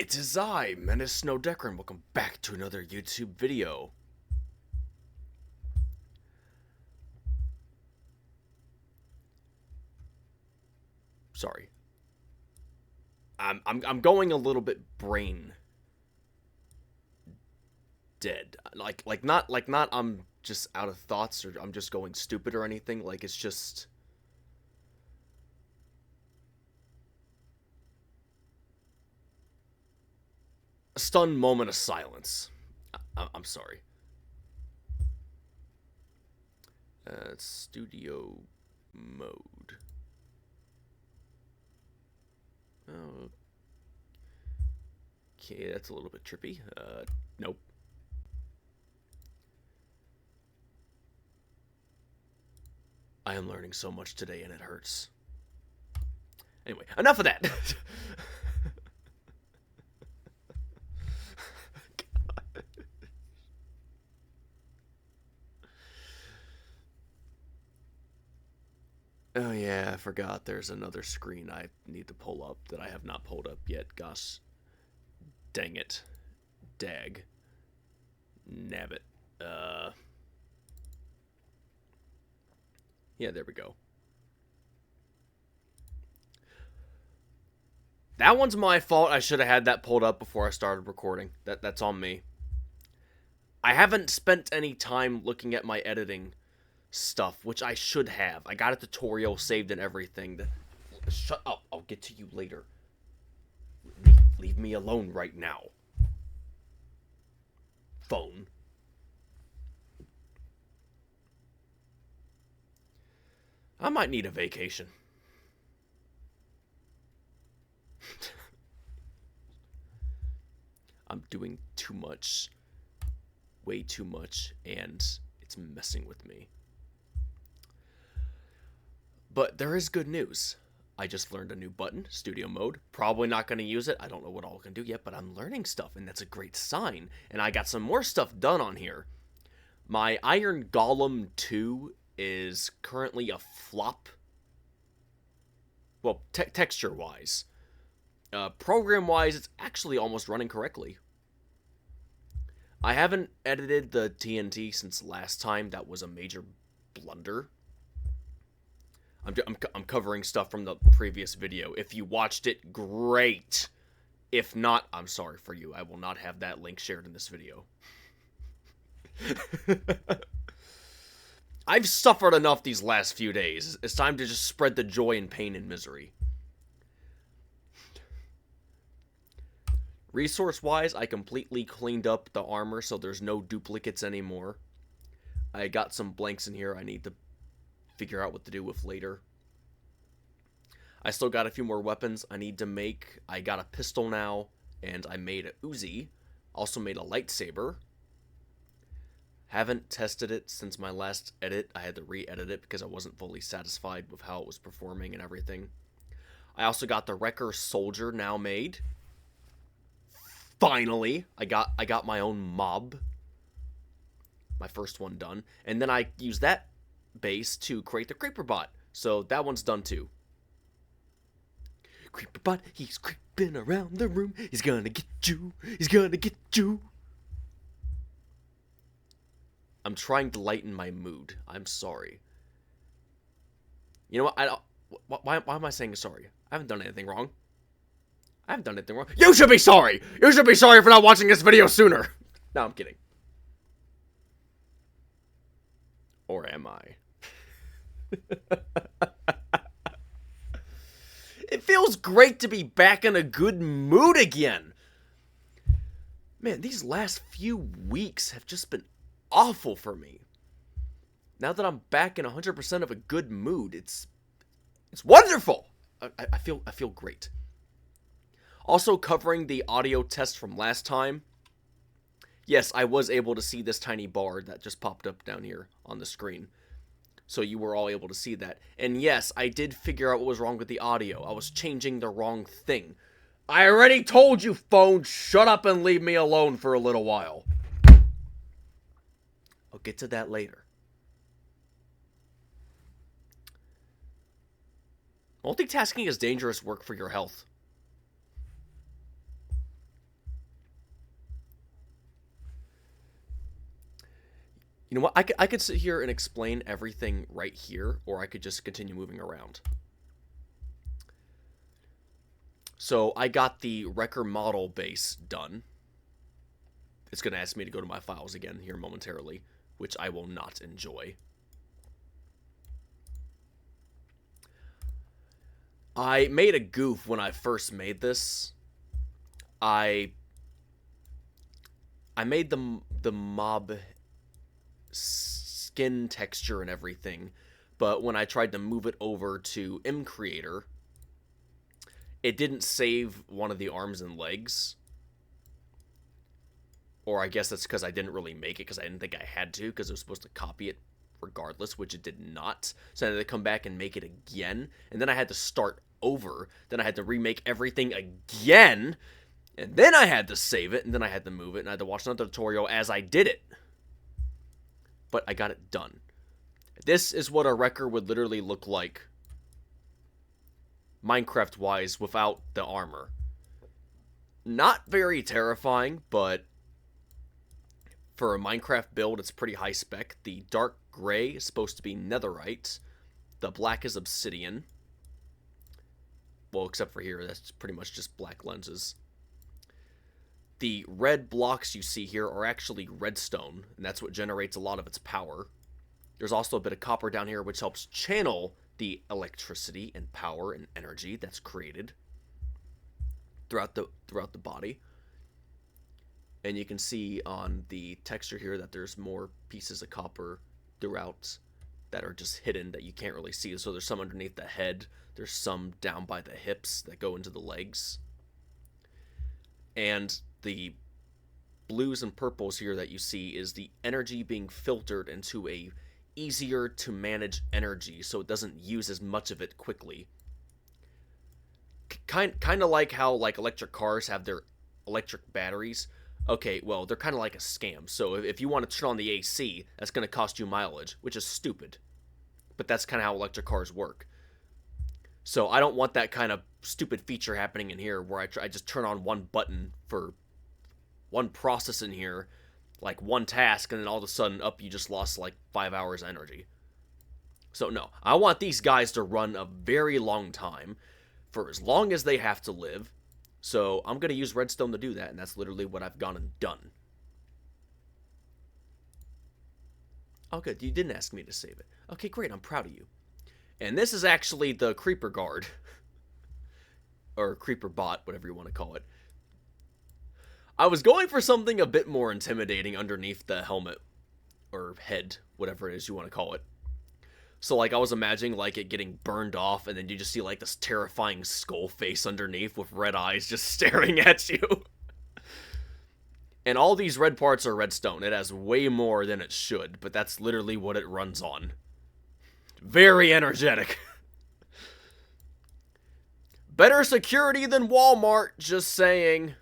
It is I, Menace Snowdecker, and welcome back to another YouTube video. Sorry. I'm going a little bit brain dead. Like not I'm just out of thoughts or I'm just going stupid or anything. Like it's just a stunned moment of silence. I'm sorry. Studio mode. Oh, okay, that's a little bit trippy. Nope. I am learning so much today and it hurts. Anyway, enough of that. Oh yeah, I forgot there's another screen I need to pull up that I have not pulled up yet. Gosh, dang it. Dag. Nabbit. Yeah, there we go. That one's my fault. I should have had that pulled up before I started recording. That's on me. I haven't spent any time looking at my editing stuff, which I should have. I got a tutorial saved and everything. Shut up. I'll get to you later. Leave me alone right now. Phone. I might need a vacation. I'm doing too much. Way too much, and it's messing with me. But there is good news. I just learned a new button, studio mode. Probably not going to use it. I don't know what all I can do yet, but I'm learning stuff, and that's a great sign. And I got some more stuff done on here. My Iron Golem 2 is currently a flop. Well, texture-wise. Program-wise, it's actually almost running correctly. I haven't edited the TNT since last time. That was a major blunder. I'm covering stuff from the previous video. If you watched it, great. If not, I'm sorry for you. I will not have that link shared in this video. I've suffered enough these last few days. It's time to just spread the joy and pain and misery. Resource-wise, I completely cleaned up the armor, so there's no duplicates anymore. I got some blanks in here I need to figure out what to do with later. I still got a few more weapons I need to make. I got a pistol now, and I made a Uzi. Also made a lightsaber. Haven't tested it since my last edit. I had to re-edit it because I wasn't fully satisfied with how it was performing and everything. I also got the Wrecker Soldier now made. Finally, I got my own mob. My first one done. And then I used that base to create the Creeper Bot. So that one's done too. Creeper Bot, he's creeping around the room. He's gonna get you. He's gonna get you. I'm trying to lighten my mood. I'm sorry. You know what? Why am I saying sorry? I haven't done anything wrong. I haven't done anything wrong. You should be sorry! You should be sorry for not watching this video sooner! No, I'm kidding. Or am I? It feels great to be back in a good mood again. Man, these last few weeks have just been awful for me. Now that I'm back in 100% of a good mood, it's wonderful! I feel great. Also covering the audio test from last time. Yes, I was able to see this tiny bar that just popped up down here on the screen. So you were all able to see that. And yes, I did figure out what was wrong with the audio. I was changing the wrong thing. I already told you, phone, shut up and leave me alone for a little while. I'll get to that later. Multitasking is dangerous work for your health. You know what? I could sit here and explain everything right here, or I could just continue moving around. So I got the Wrecker model base done. It's going to ask me to go to my files again here momentarily, which I will not enjoy. I made a goof when I first made this. I made the mob skin texture and everything, but when I tried to move it over to MCreator, it didn't save one of the arms and legs. Or I guess that's because I didn't really make it because I didn't think I had to, because it was supposed to copy it regardless, which it did not. So I had to come back and make it again, and then I had to start over. Then I had to remake everything again, and then I had to save it, and then I had to move it, and I had to watch another tutorial as I did it. But I got it done. This is what a wrecker would literally look like, Minecraft-wise, without the armor. Not very terrifying, but for a Minecraft build, it's pretty high spec. The dark gray is supposed to be netherite. The black is obsidian. Well, except for here, that's pretty much just black lenses. The red blocks you see here are actually redstone, and that's what generates a lot of its power. There's also a bit of copper down here, which helps channel the electricity and power and energy that's created throughout the body. And you can see on the texture here that there's more pieces of copper throughout that are just hidden that you can't really see. So there's some underneath the head. There's some down by the hips that go into the legs. And the blues and purples here that you see is the energy being filtered into a easier to manage energy, so it doesn't use as much of it quickly. Kind of like how like electric cars have their electric batteries. Okay, well, they're kind of like a scam. So if you want to turn on the AC, that's going to cost you mileage, which is stupid. But that's kind of how electric cars work. So I don't want that kind of stupid feature happening in here where I just turn on one button for one process in here, like one task, and then all of a sudden, up, you just lost like 5 hours energy. So no, I want these guys to run a very long time, for as long as they have to live. So I'm going to use redstone to do that, and that's literally what I've gone and done. Oh, good. You didn't ask me to save it. Okay, great. I'm proud of you. And this is actually the creeper guard. Or creeper bot, whatever you want to call it. I was going for something a bit more intimidating underneath the helmet. Or head, whatever it is you want to call it. So, like, I was imagining, like, it getting burned off, and then you just see, like, this terrifying skull face underneath with red eyes just staring at you. And all these red parts are redstone. It has way more than it should, but that's literally what it runs on. Very energetic. Better security than Walmart, just saying.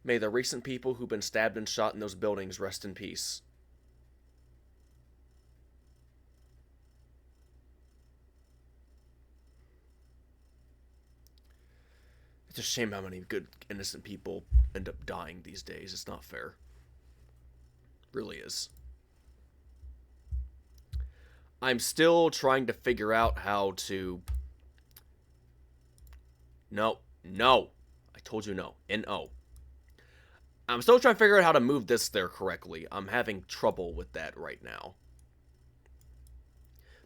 May the recent people who've been stabbed and shot in those buildings rest in peace. It's a shame how many good, innocent people end up dying these days. It's not fair. It really is. I'm still trying to figure out how to... No. I told you no. N-O. I'm still trying to figure out how to move this there correctly. I'm having trouble with that right now.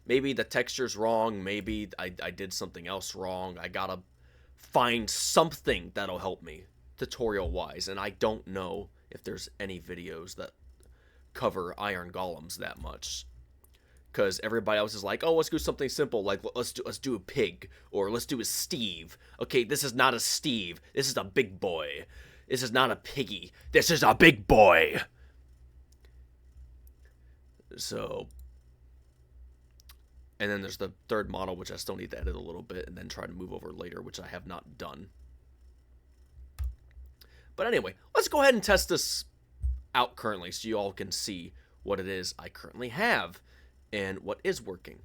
Maybe the texture's wrong. Maybe I did something else wrong. I gotta find something that'll help me, tutorial-wise. And I don't know if there's any videos that cover iron golems that much. Because everybody else is like, oh, let's do something simple. Like, let's do a pig. Or let's do a Steve. Okay, this is not a Steve. This is a big boy. This is not a piggy. This is a big boy. So, and then there's the third model, which I still need to edit a little bit and then try to move over later, which I have not done. But anyway, let's go ahead and test this out currently so you all can see what it is I currently have and what is working.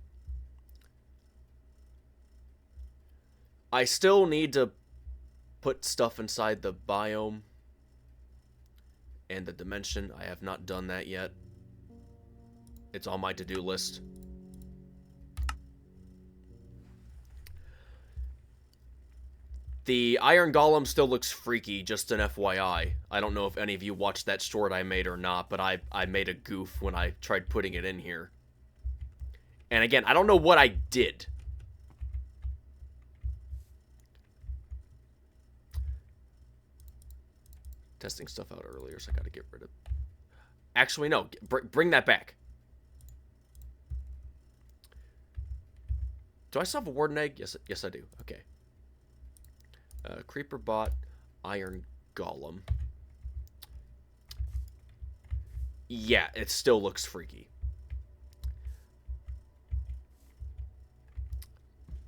I still need to put stuff inside the biome And the dimension, I have not done that yet. It's on my to-do list. The Iron Golem still looks freaky, just an FYI. I don't know if any of you watched that short I made or not, but I made a goof when I tried putting it in here. And again, I don't know what I did. Testing stuff out earlier, so I gotta get rid of... Actually, no. Bring that back. Do I still have a warden egg? Yes, I do. Okay. Creeper bot, Iron Golem. Yeah, it still looks freaky.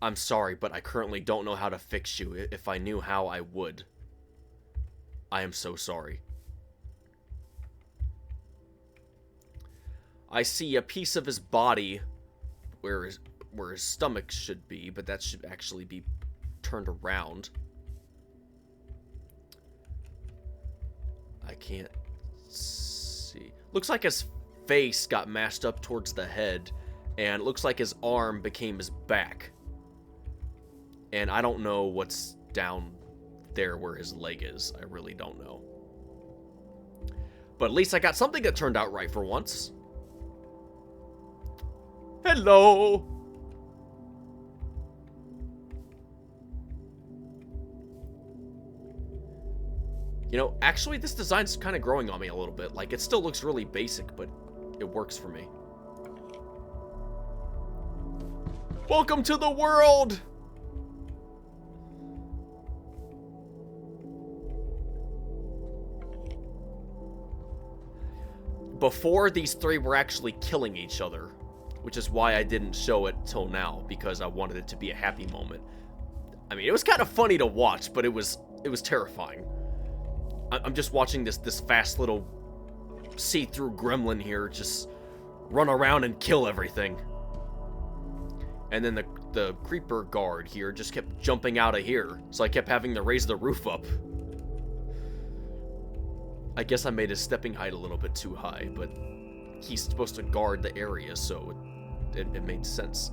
I'm sorry, but I currently don't know how to fix you. If I knew how, I would. I am so sorry. I see a piece of his body where his stomach should be, but that should actually be turned around. I can't see. Looks like his face got mashed up towards the head, and it looks like his arm became his back. And I don't know what's down there where his leg is. I really don't know. But at least I got something that turned out right for once. Hello! You know, actually, this design's kind of growing on me a little bit. Like, it still looks really basic, but it works for me. Welcome to the world! Before, these three were actually killing each other, which is why I didn't show it till now, because I wanted it to be a happy moment. I mean, it was kind of funny to watch, but it was terrifying. I'm just watching this fast little see-through gremlin here just run around and kill everything. And then the creeper guard here just kept jumping out of here, so I kept having to raise the roof up. I guess I made his stepping height a little bit too high, but he's supposed to guard the area, so it made sense.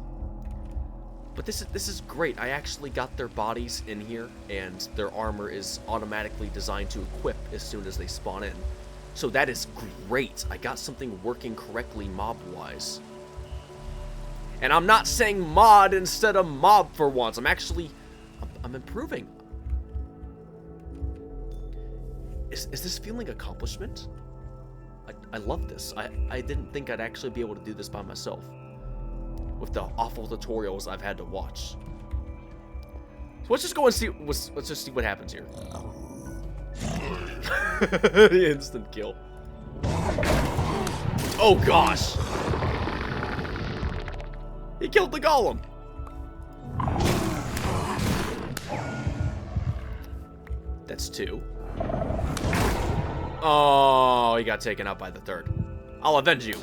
But this is great. I actually got their bodies in here, and their armor is automatically designed to equip as soon as they spawn in. So that is great. I got something working correctly mob-wise. And I'm not saying mod instead of mob for once. I'm improving. Is this feeling accomplishment? I love this. I didn't think I'd actually be able to do this by myself, with the awful tutorials I've had to watch. So let's just go and see. Let's just see what happens here. Instant kill. Oh gosh! He killed the golem. That's two. Oh, he got taken out by the third. I'll avenge you.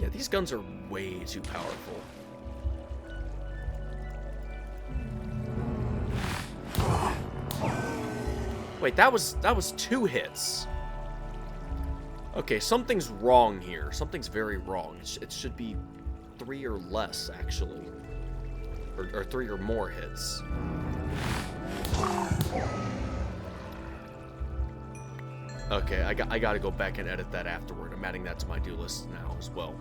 Yeah, these guns are way too powerful. Wait, that was 2 hits. Okay, something's wrong here. Something's very wrong. It should be 3 or less, actually. Or 3 or more hits. Okay, I gotta go back and edit that afterward. I'm adding that to my do list now as well.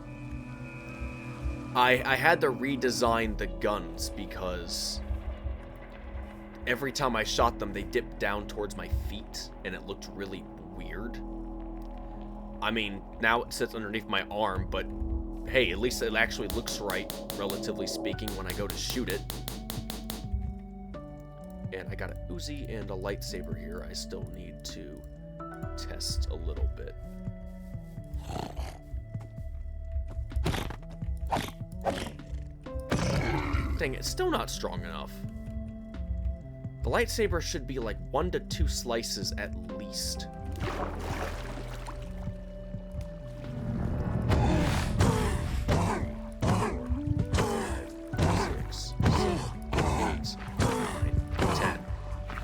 I had to redesign the guns because every time I shot them, they dipped down towards my feet, and it looked really weird. I mean, now it sits underneath my arm, but hey, at least it actually looks right, relatively speaking, when I go to shoot it. And I got an Uzi and a lightsaber here. I still need to test a little bit. Dang, it's still not strong enough. The lightsaber should be like 1 to 2 slices at least.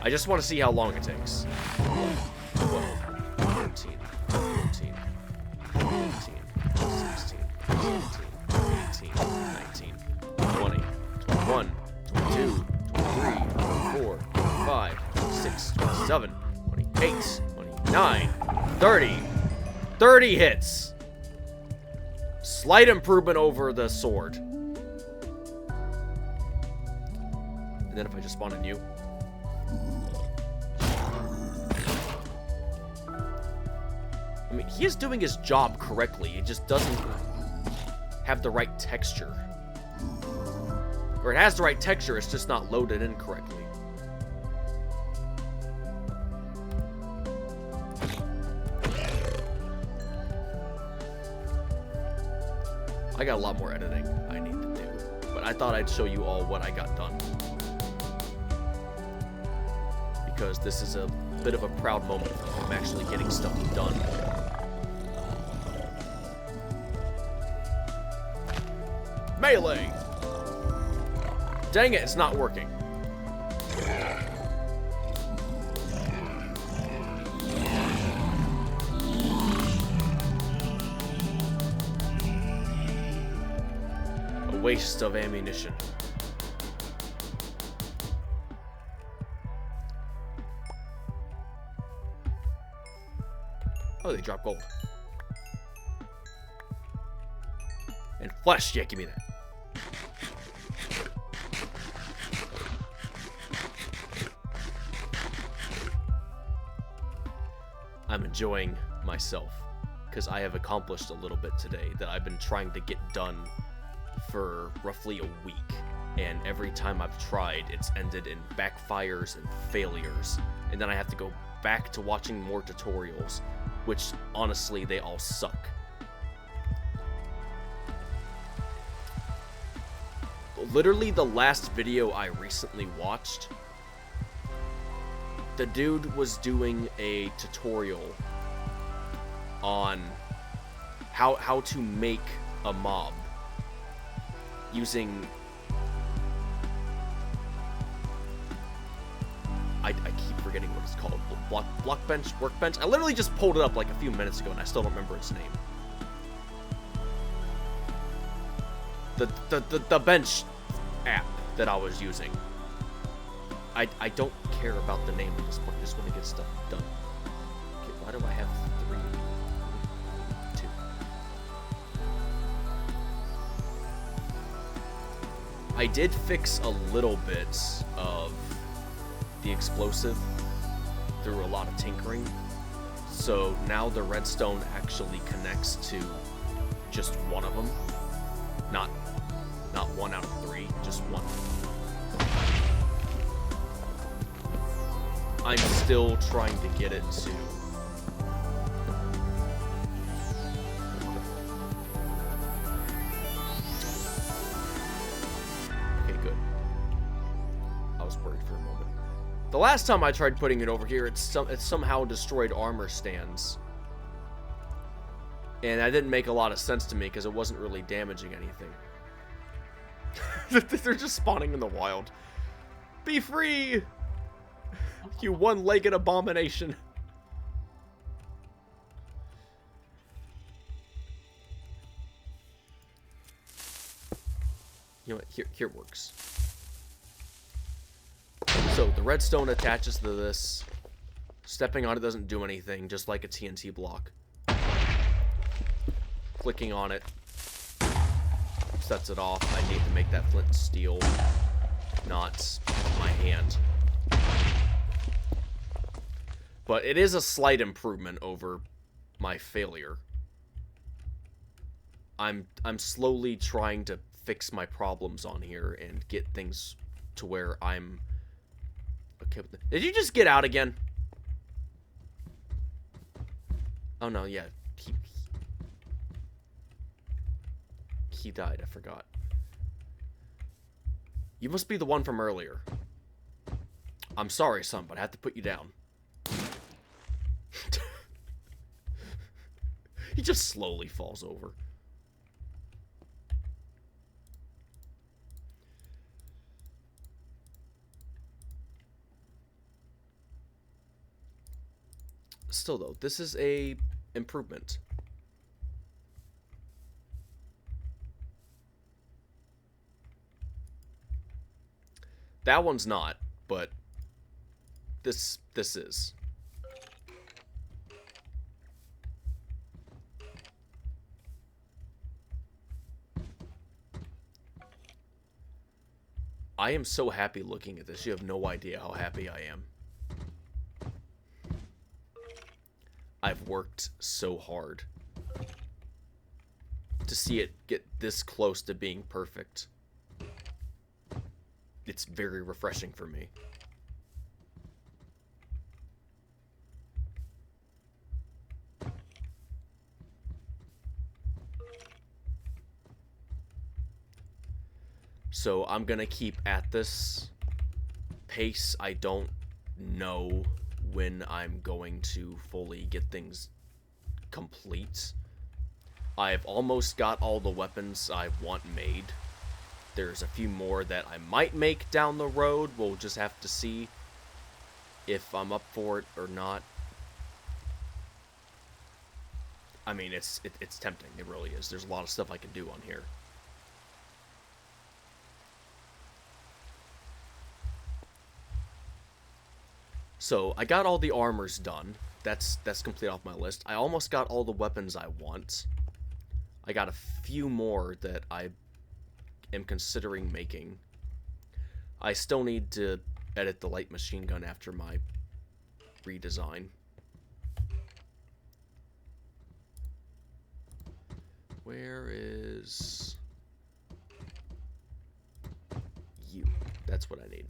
I just want to see how long it takes. 12, 13, 14, 15, 16, 17, 18, 19, 20, 21, 22, 23, 24, 25, 26, 27, 28, 29, 30. 30 hits. Slight improvement over the sword. And then if I just spawn a new. I mean, he is doing his job correctly. It just doesn't have the right texture. Or it has the right texture, it's just not loaded in correctly. I got a lot more editing I need to do, but I thought I'd show you all what I got done. Because this is a bit of a proud moment for me. I'm actually getting stuff done. Melee! Dang it, it's not working. A waste of ammunition. Oh, they drop gold. And flesh, yeah, give me that. I'm enjoying myself because I have accomplished a little bit today that I've been trying to get done for roughly a week, and every time I've tried, it's ended in backfires and failures, and then I have to go back to watching more tutorials, which honestly they all suck. Literally the last video I recently watched, the dude was doing a tutorial on how to make a mob using I keep forgetting what it's called. Block bench, workbench. I literally just pulled it up like a few minutes ago and I still don't remember its name. The bench app that I was using. I don't care about the name at this point. I just want to get stuff done. Okay, why do I have 3? 2. I did fix a little bit of the explosive through a lot of tinkering. So now the redstone actually connects to just one of them. Not 1 out of 3, just 1. I'm still trying to get it to... Okay, good. I was worried for a moment. The last time I tried putting it over here, it somehow destroyed armor stands. And that didn't make a lot of sense to me because it wasn't really damaging anything. They're just spawning in the wild. Be free! You one-legged abomination. You know what? Here works. So the redstone attaches to this. Stepping on it doesn't do anything, just like a TNT block. Clicking on it sets it off. I need to make that flint and steel, not my hand. But it is a slight improvement over my failure. I'm slowly trying to fix my problems on here and get things to where I'm okay with it. Did you just get out again? Oh no, yeah. He died, I forgot. You must be the one from earlier. I'm sorry, son, but I have to put you down. He just slowly falls over. still though, this is a improvement. That one's not, but this is. I am so happy looking at this. You have no idea how happy I am. I've worked so hard to see it get this close to being perfect. It's very refreshing for me. So I'm gonna keep at this pace. I don't know when I'm going to fully get things complete. I've almost got all the weapons I want made. There's a few more that I might make down the road. We'll just have to see if I'm up for it or not. I mean, it's tempting. It really is. There's a lot of stuff I can do on here. So, I got all the armors done. That's complete off my list. I almost got all the weapons I want. I got a few more that I am considering making. I still need to edit the light machine gun after my redesign. Where is you? That's what I need.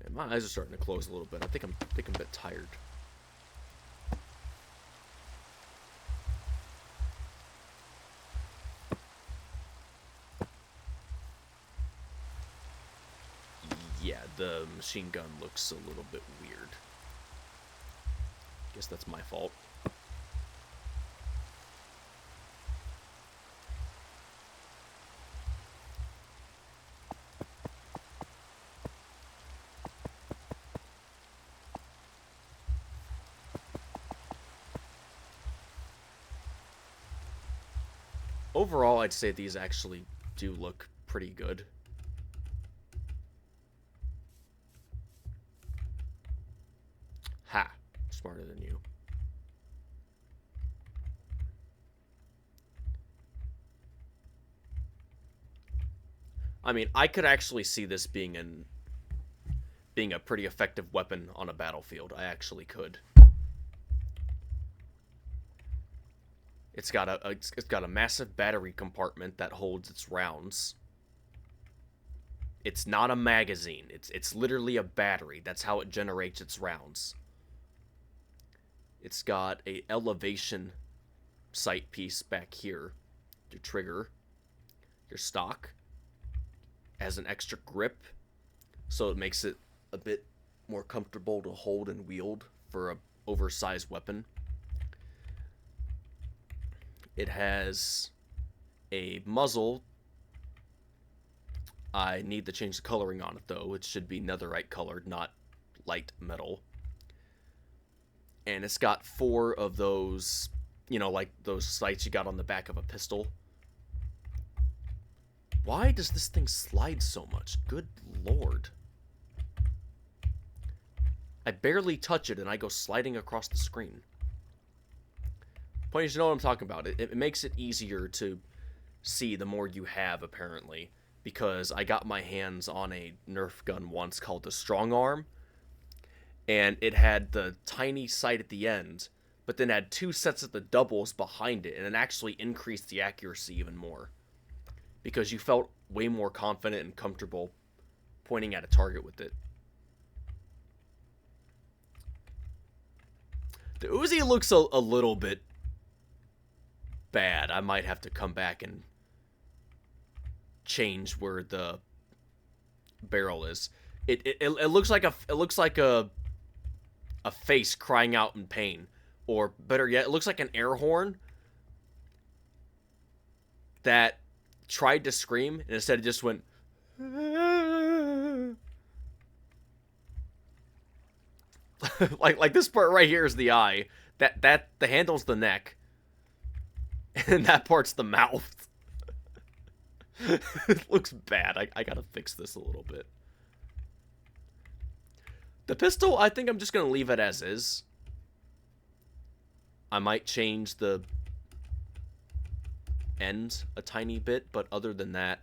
And my eyes are starting to close a little bit. I think I'm a bit tired. Yeah, the machine gun looks a little bit weird. Guess that's my fault. Overall, I'd say these actually do look pretty good. Ha! Smarter than you. I mean, I could actually see this being a pretty effective weapon on a battlefield. I actually could. It's got a massive battery compartment that holds its rounds. It's not a magazine. It's literally a battery. That's how it generates its rounds. It's got a elevation sight piece back here. Your trigger, your stock has an extra grip, so it makes it a bit more comfortable to hold and wield for a oversized weapon. It has a muzzle. I need to change the coloring on it, though. It should be netherite colored, not light metal. And it's got 4 of those, you know, like those sights you got on the back of a pistol. Why does this thing slide so much? Good lord. I barely touch it and I go sliding across the screen. Point is, you know what I'm talking about. It makes it easier to see the more you have, apparently. Because I got my hands on a Nerf gun once called the Strong Arm. And it had the tiny sight at the end, but then had 2 sets of the doubles behind it. And it actually increased the accuracy even more. Because you felt way more confident and comfortable pointing at a target with it. The Uzi looks a little bit bad. I might have to come back and change where the barrel is. It looks like a face crying out in pain, or better yet, it looks like an air horn that tried to scream and instead it just went. like this part right here is the eye. The handle's the neck. And that part's the mouth. It looks bad. I gotta fix this a little bit. The pistol, I think I'm just gonna leave it as is. I might change the end a tiny bit, but other than that,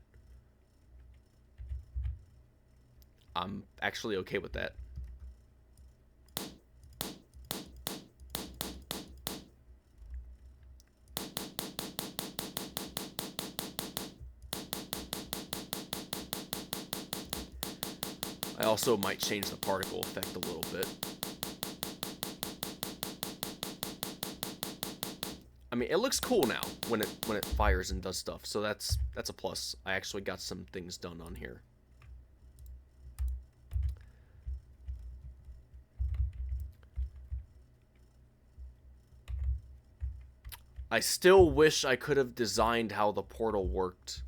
I'm actually okay with that. I also might change the particle effect a little bit. I mean, it looks cool now when it fires and does stuff, so that's a plus. I actually got some things done on here. I still wish I could have designed how the portal worked.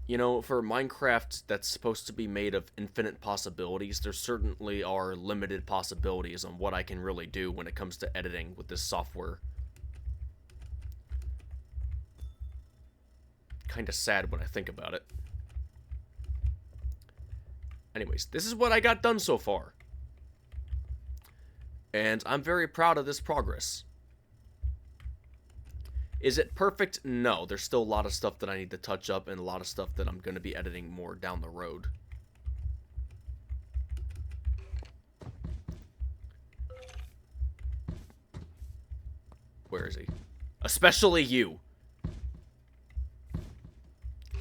You know, for Minecraft that's supposed to be made of infinite possibilities, there certainly are limited possibilities on what I can really do when it comes to editing with this software. Kinda sad when I think about it. Anyways, this is what I got done so far. And I'm very proud of this progress. Is it perfect? No. There's still a lot of stuff that I need to touch up and a lot of stuff that I'm going to be editing more down the road. Where is he? Especially you.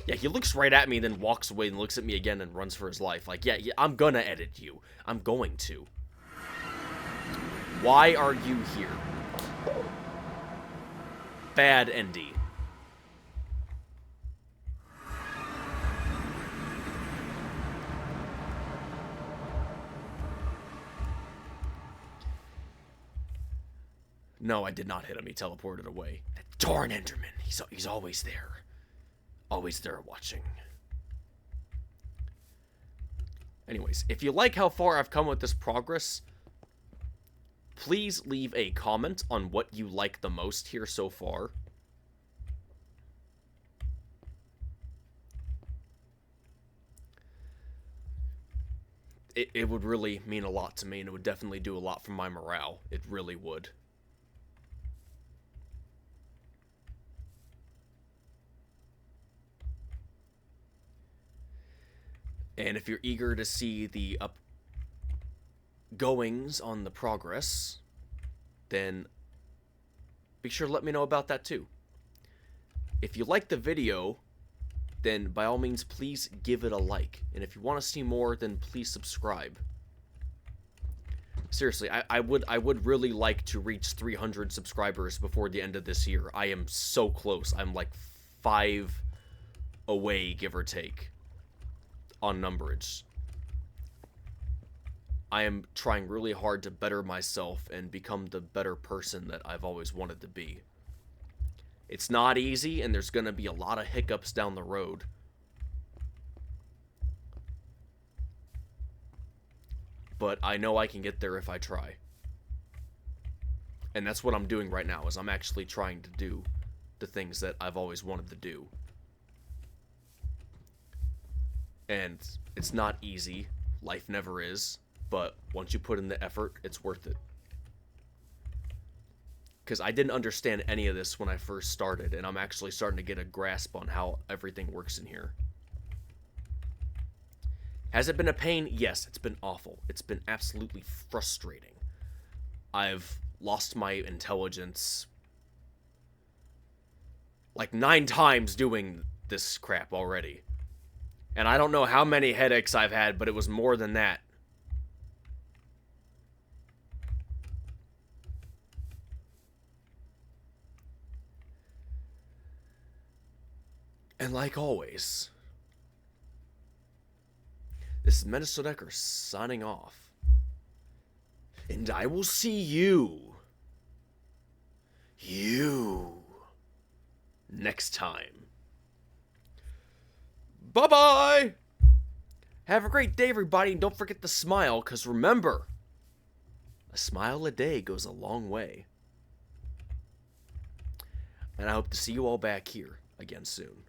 Yeah, he looks right at me, then walks away and looks at me again and runs for his life. Like, yeah, I'm gonna edit you. I'm going to. Why are you here? Bad Endy. No, I did not hit him. He teleported away. That darn Enderman. He's always there. Always there watching. Anyways, if you like how far I've come with this progress, please leave a comment on what you like the most here so far. It would really mean a lot to me, and it would definitely do a lot for my morale. It really would. And if you're eager to see the goings on the progress, then be sure to let me know about that too. If you like the video, then by all means please give it a like, and if you want to see more, then please subscribe. Seriously, I would really like to reach 300 subscribers before the end of this year. I am so close. I'm like 5 away, give or take, on numberage. I am trying really hard to better myself and become the better person that I've always wanted to be. It's not easy, and there's going to be a lot of hiccups down the road. But I know I can get there if I try. And that's what I'm doing right now, is I'm actually trying to do the things that I've always wanted to do. And it's not easy. Life never is. But once you put in the effort, it's worth it. Because I didn't understand any of this when I first started, and I'm actually starting to get a grasp on how everything works in here. Has it been a pain? Yes, it's been awful. It's been absolutely frustrating. I've lost my intelligence like 9 times doing this crap already. And I don't know how many headaches I've had, but it was more than that. And like always, this is Menasodecker signing off. And I will see you next time. Bye-bye! Have a great day, everybody, and don't forget to smile, because remember, a smile a day goes a long way. And I hope to see you all back here again soon.